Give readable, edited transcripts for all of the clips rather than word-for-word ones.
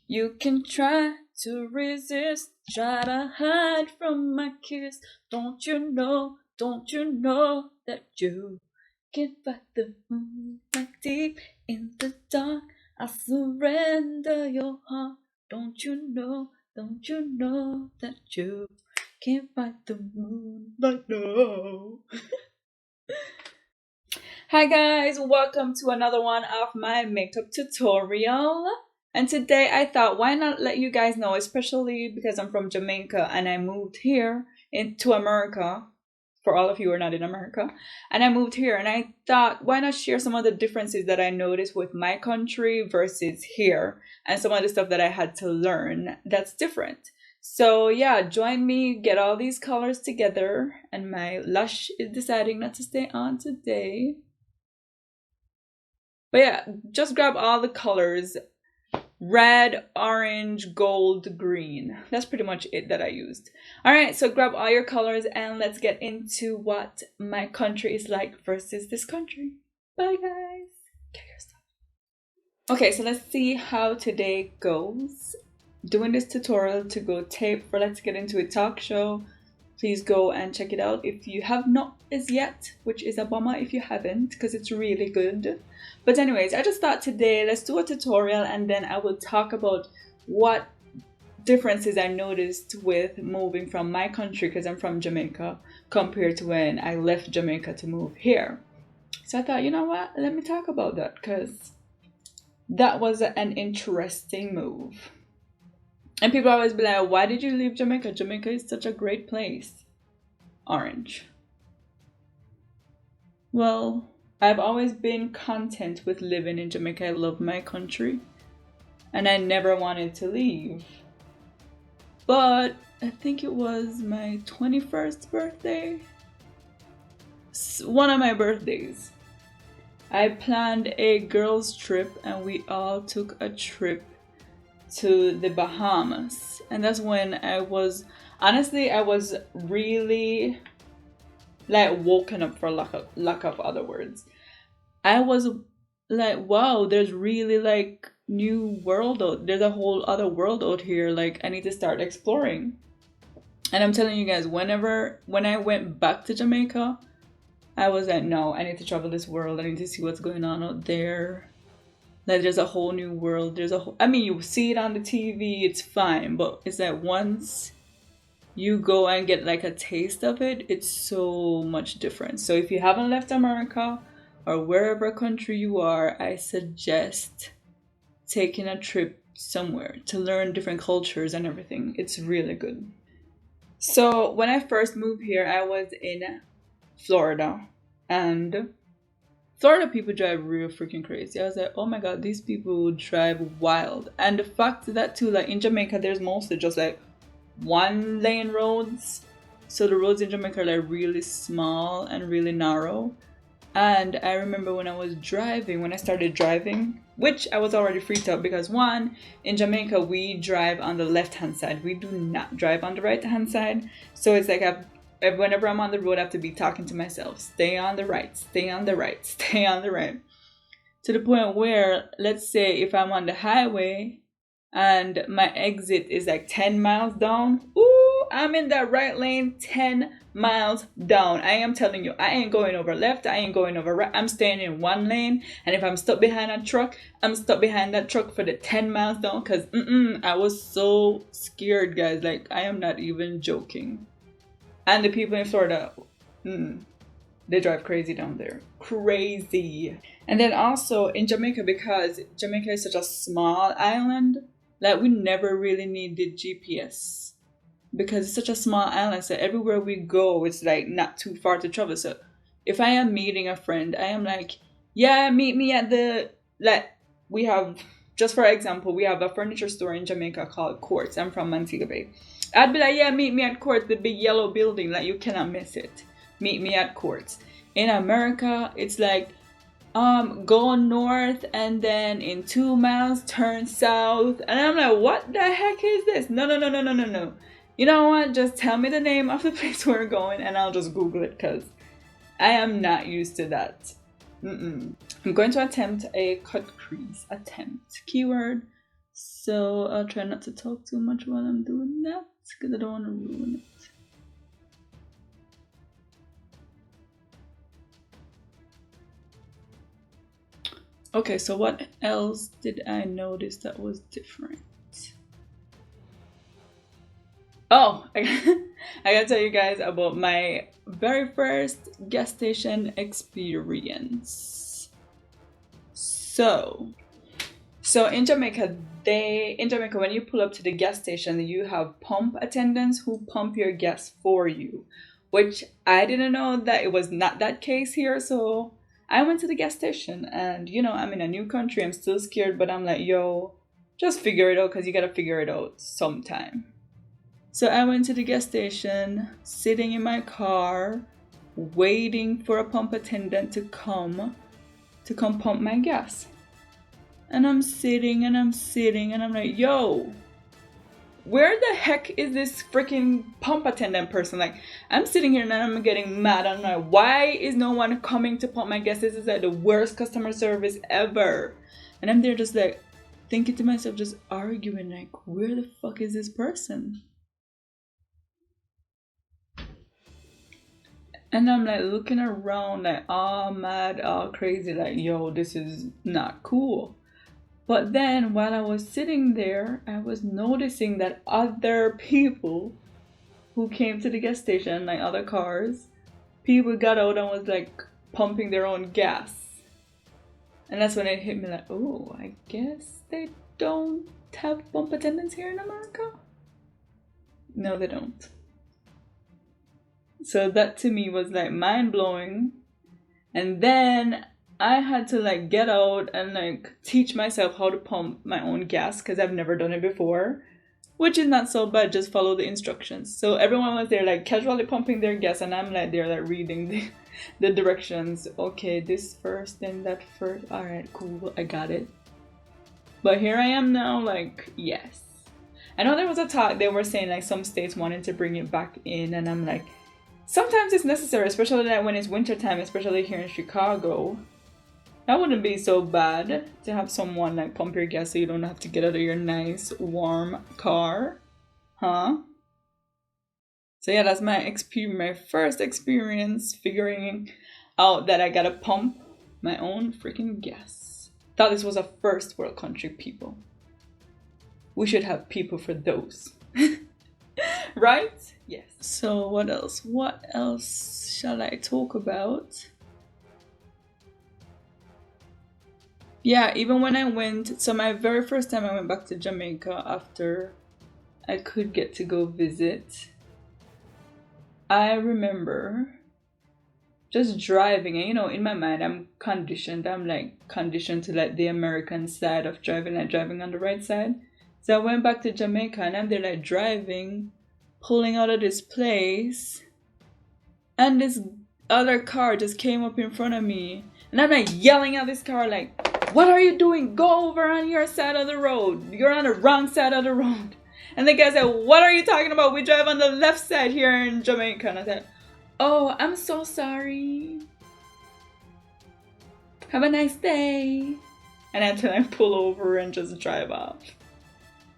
You can try to resist, try to hide from my kiss. Don't you know that you can fight the moonlight deep in the dark? I surrender your heart. Don't you know that you can fight the moonlight now? Hi guys, welcome to another one of my makeup tutorial. And today I thought, why not let you guys know, especially because I'm from Jamaica and I moved here into America, for all of you who are not in America, and I moved here and I thought, why not share some of the differences that I noticed with my country versus here, and some of the stuff that I had to learn that's different. So yeah, join me, get all these colors together, and my Lush is deciding not to stay on today. But yeah, just grab all the colors: red, orange, gold, green. That's pretty much it that I used. Alright, so grab all your colors and let's get into what my country is like versus this country. Bye guys. Get your stuff. Okay, so let's see how today goes. Doing this tutorial to go tape for Let's Get Into It talk show. Please go and check it out if you have not as yet, which is a bummer if you haven't, because it's really good. But anyways, I just thought today let's do a tutorial and then I will talk about what differences I noticed with moving from my country, because I'm from Jamaica, compared to when I left Jamaica to move here. So I thought, you know what, let me talk about that, because that was an interesting move. And people always be like, why did you leave Jamaica? Jamaica is such a great place. Orange. Well, I've always been content with living in Jamaica. I love my country. And I never wanted to leave. But I think it was my 21st birthday. One of my birthdays. I planned a girls' trip and we all took a trip to the Bahamas, and that's when I was really like woken up, for lack of other words. I was like, wow, there's really like new world out, there's a whole other world out here, like I need to start exploring. And I'm telling you guys, when I went back to Jamaica, I was like, no, I need to travel this world, I need to see what's going on out there. Like there's a whole new world. I mean, you see it on the TV, it's fine, but it's like once you go and get like a taste of it, it's so much different. So if you haven't left America or wherever country you are, I suggest taking a trip somewhere to learn different cultures and everything. It's really good. So when I first moved here, I was in Florida, and Florida people drive real freaking crazy. I was like, oh my god, these people drive wild. And the fact that too, like in Jamaica, there's mostly just like one lane roads. So the roads in Jamaica are like really small and really narrow. And I remember when I started driving, which I was already freaked out because one, in Jamaica, we drive on the left-hand side. We do not drive on the right-hand side. So it's like whenever I'm on the road, I have to be talking to myself. Stay on the right, stay on the right, stay on the right. To the point where, let's say if I'm on the highway and my exit is like 10 miles down, ooh, I'm in that right lane 10 miles down. I am telling you, I ain't going over left, I ain't going over right. I'm staying in one lane. And if I'm stuck behind a truck, I'm stuck behind that truck for the 10 miles down. Because I was so scared, guys. Like, I am not even joking. And the people in Florida, they drive crazy down there. Crazy. And then also in Jamaica, because Jamaica is such a small island, like we never really needed GPS. Because it's such a small island, so everywhere we go, it's like not too far to travel. So if I am meeting a friend, I am like, yeah, meet me at the, like, we have, just for example, we have a furniture store in Jamaica called Quartz. I'm from Montego Bay. I'd be like, yeah, meet me at Quartz, the big yellow building, like you cannot miss it. Meet me at Quartz. In America, it's like, go north and then in 2 miles turn south. And I'm like, what the heck is this? No. You know what? Just tell me the name of the place we're going and I'll just Google it, because I am not used to that. I'm going to attempt a cut crease. Attempt. Keyword So I'll try not to talk too much while I'm doing that because I don't want to ruin it. Okay, so what else did I notice that was different? Oh, I gotta tell you guys about my very first gas station experience. So in Jamaica, when you pull up to the gas station, you have pump attendants who pump your gas for you, which I didn't know that it was not that case here. So I went to the gas station, and I'm in a new country. I'm still scared, but I'm like, yo, just figure it out, because you gotta figure it out sometime. So I went to the gas station, sitting in my car, waiting for a pump attendant to come pump my gas. And I'm sitting and I'm like, yo, where the heck is this freaking pump attendant person? Like, I'm sitting here and I'm getting mad. I'm like, why is no one coming to pump my gas? This is like the worst customer service ever. And I'm there just like thinking to myself, just arguing, like, where the fuck is this person? And I'm like looking around like all mad, all crazy, like, yo, this is not cool. But then while I was sitting there, I was noticing that other people who came to the gas station, like other cars, people got out and was like pumping their own gas. And that's when it hit me like, oh, I guess they don't have pump attendants here in America? No, they don't. So that to me was like mind blowing. And then I had to like get out and like teach myself how to pump my own gas, because I've never done it before, which is not so bad. Just follow the instructions. So everyone was there like casually pumping their gas, and I'm like there like reading the directions. Okay, this first, then that first. All right, cool, I got it. But here I am now, like, yes. I know there was a talk, they were saying like some states wanted to bring it back in, and I'm like, sometimes it's necessary, especially like when it's wintertime, especially here in Chicago. That wouldn't be so bad to have someone like pump your gas so you don't have to get out of your nice warm car, huh? So yeah, that's my first experience figuring out that I gotta pump my own freaking gas. Thought this was a first world country, people. We should have people for those. Right? Yes. So what else? What else shall I talk about? Yeah, even when I went, so my very first time I went back to Jamaica after I could get to go visit, I remember just driving, and in my mind I'm like conditioned to like the American side of driving, like driving on the right side. So I went back to Jamaica and I'm there like driving, pulling out of this place, and this other car just came up in front of me, and I'm like yelling at this car like, what are you doing? Go over on your side of the road. You're on the wrong side of the road. And the guy said, what are you talking about? We drive on the left side here in Jamaica. And I said, oh, I'm so sorry. Have a nice day. And I then I pull over and just drive off.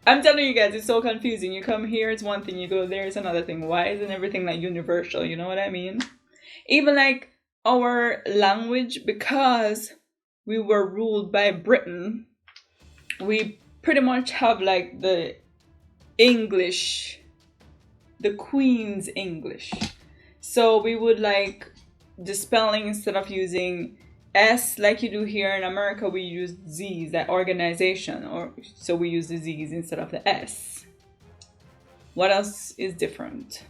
I'm telling you guys, it's so confusing. You come here, it's one thing. You go there, it's another thing. Why isn't everything like universal? You know what I mean? Even like our language, because we were ruled by Britain, we pretty much have like the English, the Queen's English. So we would like the spelling, instead of using S like you do here in America, we use Z's, that organization, or so we use the Z's instead of the S. What else is different?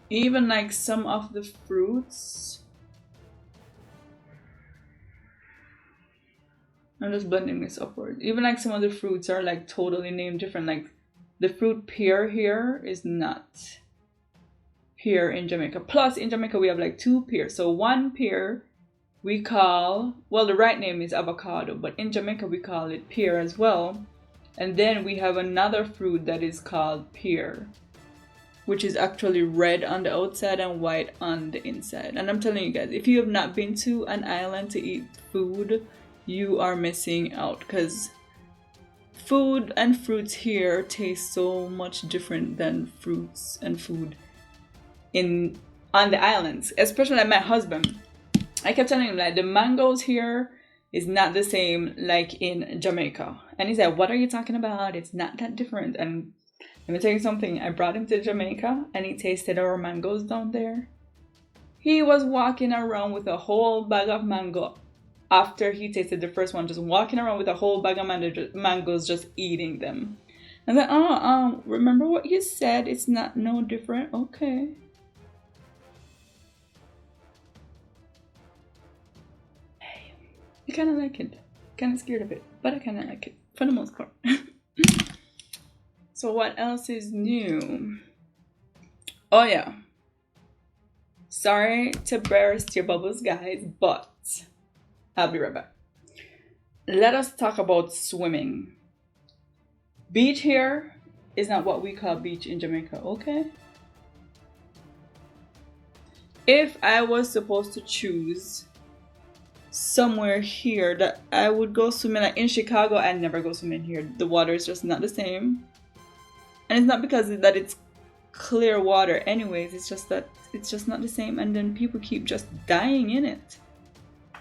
Even like some of the fruits, I'm just blending this upward. Even like some of the fruits are like totally named different. Like the fruit pear here is not pear in Jamaica. Plus in Jamaica we have like two pears. So one pear we call, well, the right name is avocado, but in Jamaica we call it pear as well. And then we have another fruit that is called pear, which is actually red on the outside and white on the inside. And I'm telling you guys, if you have not been to an island to eat food, you are missing out, because food and fruits here taste so much different than fruits and food on the islands, especially like my husband. I kept telling him like the mangoes here is not the same like in Jamaica. And he said, what are you talking about? It's not that different. And let me tell you something. I brought him to Jamaica and he tasted our mangoes down there. He was walking around with a whole bag of mango after he tasted the first one, just walking around with a whole bag of mangoes, just eating them. And then, remember what you said? It's not no different. Okay. I kind of like it. Kind of scared of it, but I kind of like it for the most part. So what else is new? Oh yeah. Sorry to burst your bubbles, guys, but I'll be right back. Let us talk about swimming. Beach here is not what we call beach in Jamaica, okay? If I was supposed to choose somewhere here that I would go swimming, like in Chicago, I'd never go swimming here. The water is just not the same. And it's not because that it's clear water anyways, it's just that it's just not the same, and then people keep just dying in it.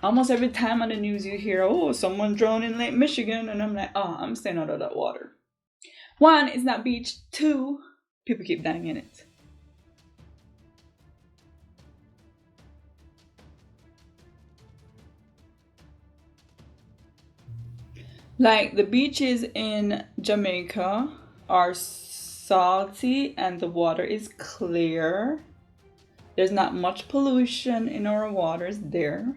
Almost every time on the news you hear, oh, someone drowned in Lake Michigan, and I'm like, oh, I'm staying out of that water. One, it's not beach. Two, people keep dying in it. Like the beaches in Jamaica are salty and the water is clear. There's not much pollution in our waters there.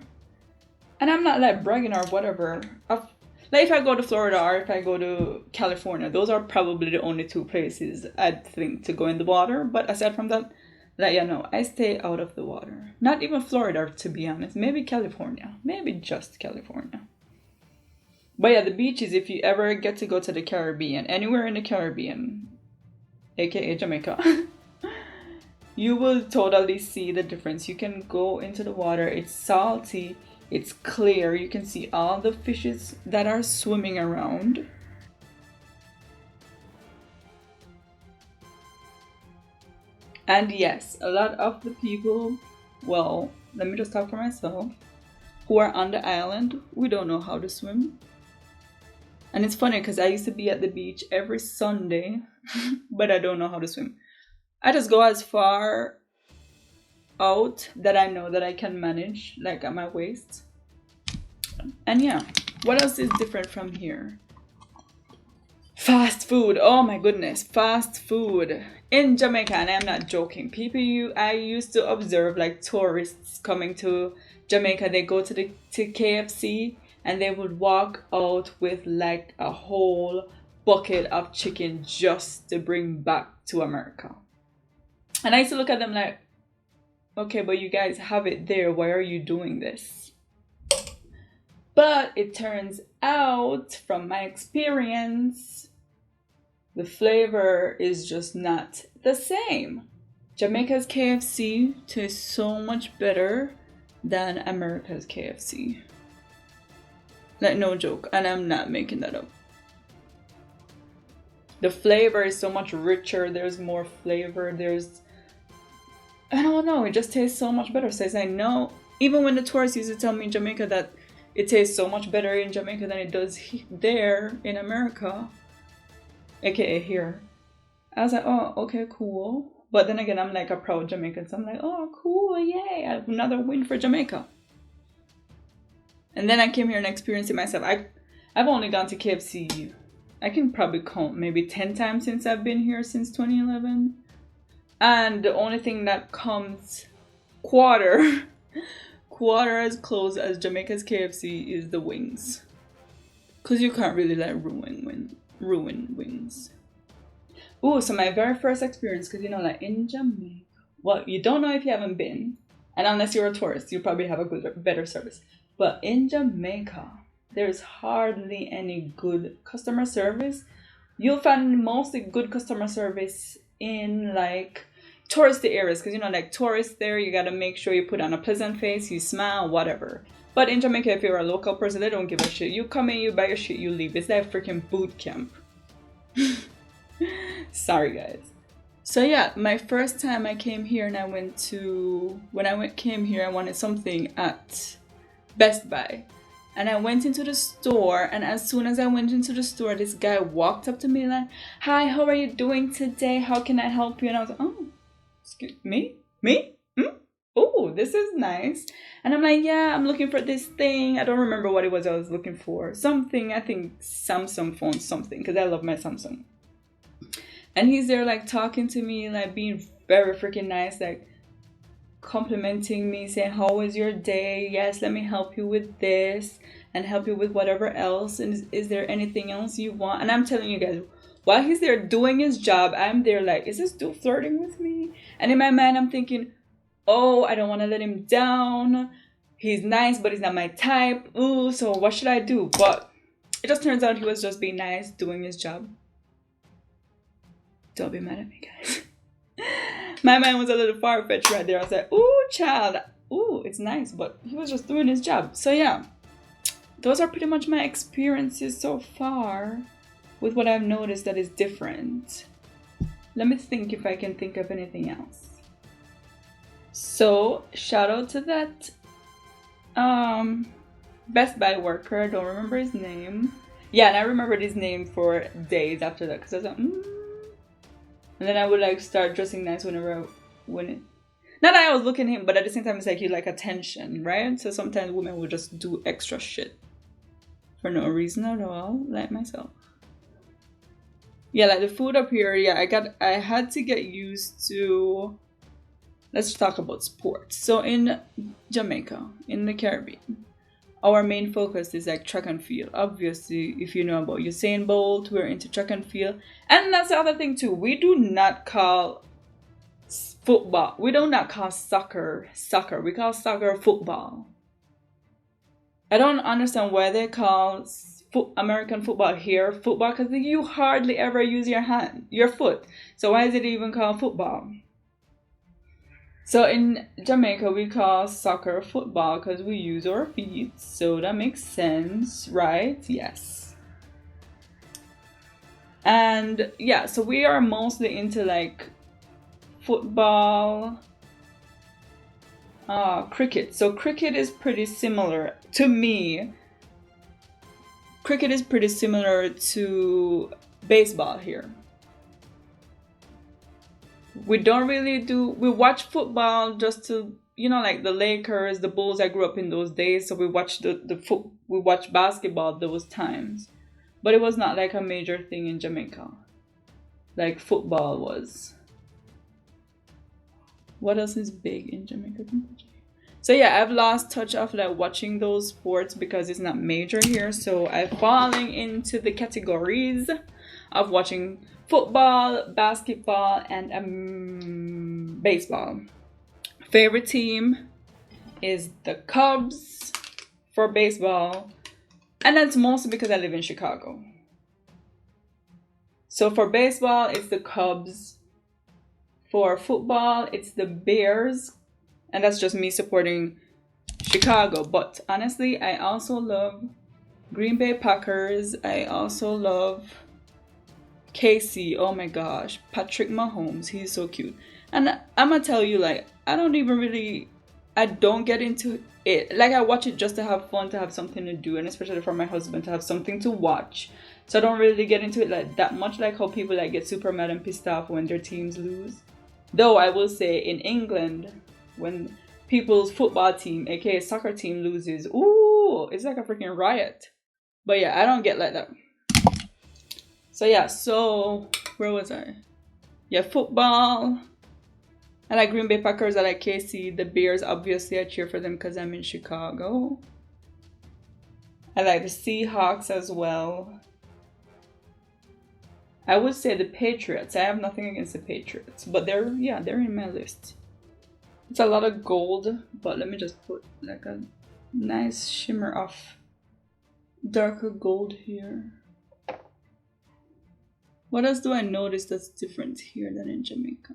And I'm not like bragging or whatever. Like if I go to Florida or if I go to California, those are probably the only two places I'd think to go in the water. But aside from that, like, you know, I stay out of the water. Not even Florida, to be honest. Maybe California. Maybe just California. But yeah, the beaches, if you ever get to go to the Caribbean, anywhere in the Caribbean, aka Jamaica, you will totally see the difference. You can go into the water, it's salty, it's clear, you can see all the fishes that are swimming around. And yes, a lot of the people, well, let me just talk for myself, who are on the island, we don't know how to swim. And it's funny because I used to be at the beach every Sunday, but I don't know how to swim. I just go as far out that I know that I can manage, like at my waist. And yeah, what else is different from here? Fast food. Oh my goodness, fast food. In Jamaica, and I'm not joking, I used to observe like tourists coming to Jamaica, they go to KFC and they would walk out with like a whole bucket of chicken just to bring back to America. And I used to look at them like, okay, but you guys have it there. Why are you doing this? But it turns out, from my experience, the flavor is just not the same. Jamaica's KFC tastes so much better than America's KFC. Like, no joke, and I'm not making that up. The flavor is so much richer, there's more flavor, I don't know, it just tastes so much better. So I know, even when the tourists used to tell me in Jamaica that it tastes so much better in Jamaica than it does there in America, aka here, I was like, oh, okay, cool. But then again, I'm like a proud Jamaican, so I'm like, oh, cool, yay, another win for Jamaica. And then I came here and experienced it myself. I've only gone to KFC, I can probably count maybe 10 times since I've been here since 2011. And the only thing that comes quarter as close as Jamaica's KFC is the wings. Because you can't really like ruin wings. Ooh, so my very first experience, because you know, like in Jamaica, well, you don't know if you haven't been, and unless you're a tourist, you probably have a better service. But in Jamaica, there's hardly any good customer service. You'll find mostly good customer service in like touristy areas, because you know, like tourists there, you gotta make sure you put on a pleasant face, you smile, whatever. But in Jamaica, if you're a local person, they don't give a shit. You come in, you buy your shit, you leave. It's like freaking boot camp. Sorry, guys. So yeah, my first time I came here and came here, I wanted something at Best Buy. And I went into the store, and as soon as I went into the store, this guy walked up to me like, "Hi, how are you doing today? How can I help you?" And I was like, "Oh, excuse me? Me? Oh, this is nice." And I'm like, "Yeah, I'm looking for this thing." I don't remember what it was I was looking for. Something, I think Samsung phone something, because I love my Samsung. And he's there like talking to me, like being very freaking nice, like complimenting me, saying, "How was your day? Yes, let me help you with this and help you with whatever else. And is there anything else you want?" And I'm telling you guys, while he's there doing his job, I'm there like, is this dude flirting with me? And in my mind, I'm thinking, oh, I don't want to let him down. He's nice, but he's not my type. Ooh, so what should I do? But it just turns out he was just being nice, doing his job. Don't be mad at me, guys. My mind was a little far-fetched right there. I was like, ooh, child. Ooh, it's nice, but he was just doing his job. So yeah, those are pretty much my experiences so far with what I've noticed that is different. Let me think if I can think of anything else. So shout out to that Best Buy worker. I don't remember his name. Yeah, and I remembered his name for days after that, because I was like, And then I would like start dressing nice not that I was looking at him, but at the same time it's like you like attention, right? So sometimes women will just do extra shit for no reason at all, like myself. Yeah, like the food up here, yeah, I had to get used to. Let's talk about sports. So in Jamaica, in the Caribbean, our main focus is like track and field. Obviously, if you know about Usain Bolt, we're into track and field. And that's the other thing too. We do not call football. We do not call soccer. We call soccer football. I don't understand why they call American football here football, because you hardly ever use your foot. So why is it even called football? So in Jamaica, we call soccer football because we use our feet. So that makes sense, right? Yes. And yeah, so we are mostly into like football, cricket. So cricket is pretty similar to me. Cricket is pretty similar to baseball here. We don't really we watch football just to, like the Lakers, the Bulls. I grew up in those days, so we watched we watched basketball those times. But it was not like a major thing in Jamaica, like football was. What else is big in Jamaica? So yeah, I've lost touch of like watching those sports because it's not major here. So I'm falling into the categories of watching football, basketball, and baseball. Favorite team is the Cubs for baseball, and that's mostly because I live in Chicago. So for baseball, it's the Cubs. For football, it's the Bears, and that's just me supporting Chicago. But honestly, I also love Green Bay Packers. I also love KC. Oh my gosh, Patrick Mahomes, he's so cute. And I'm gonna tell you, like, I don't get into it. Like, I watch it just to have fun, to have something to do, and especially for my husband to have something to watch. So I don't really get into it like that much, like how people like get super mad and pissed off when their teams lose. Though I will say in England, when people's football team, aka soccer team, loses, ooh, it's like a freaking riot. But yeah, I don't get like that. So yeah, where was I? Yeah, football. I like Green Bay Packers, I like KC. The Bears, obviously I cheer for them because I'm in Chicago. I like the Seahawks as well. I would say the Patriots. I have nothing against the Patriots, but they're in my list. It's a lot of gold, but let me just put like a nice shimmer of darker gold here. What else do I notice that's different here than in Jamaica?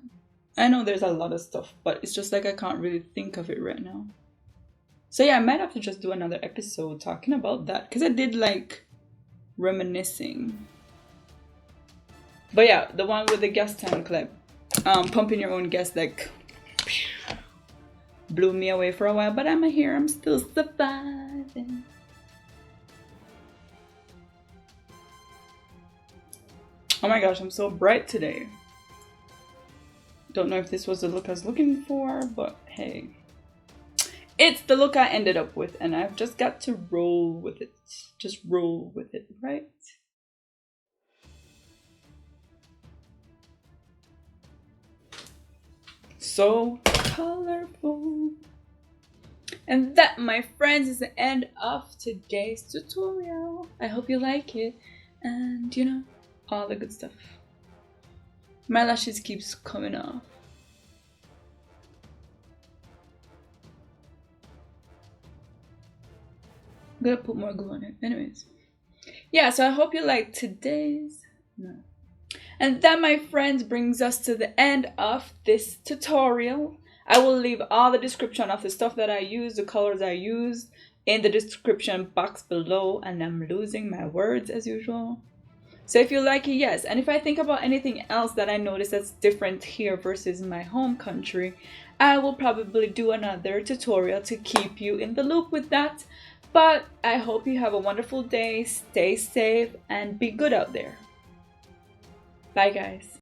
I know there's a lot of stuff, but it's just like I can't really think of it right now. So yeah, I might have to just do another episode talking about that, because I did like reminiscing. But yeah, the one with the gas tank, like pumping your own gas, like blew me away for a while, but I'm here, I'm still surviving. Oh my gosh, I'm so bright today. Don't know if this was the look I was looking for, but hey. It's the look I ended up with, and I've just got to roll with it. Just roll with it, right? So colorful. And that, my friends, is the end of today's tutorial. I hope you like it, and you know, all the good stuff. My lashes keeps coming off. I'm gonna put more glue on it. Anyways. Yeah, so I hope you liked today's. No. And that, my friends, brings us to the end of this tutorial. I will leave all the description of the stuff that I use, the colors I used, in the description box below. And I'm losing my words as usual. So if you like it, yes. And if I think about anything else that I notice that's different here versus my home country, I will probably do another tutorial to keep you in the loop with that. But I hope you have a wonderful day, stay safe, and be good out there. Bye guys.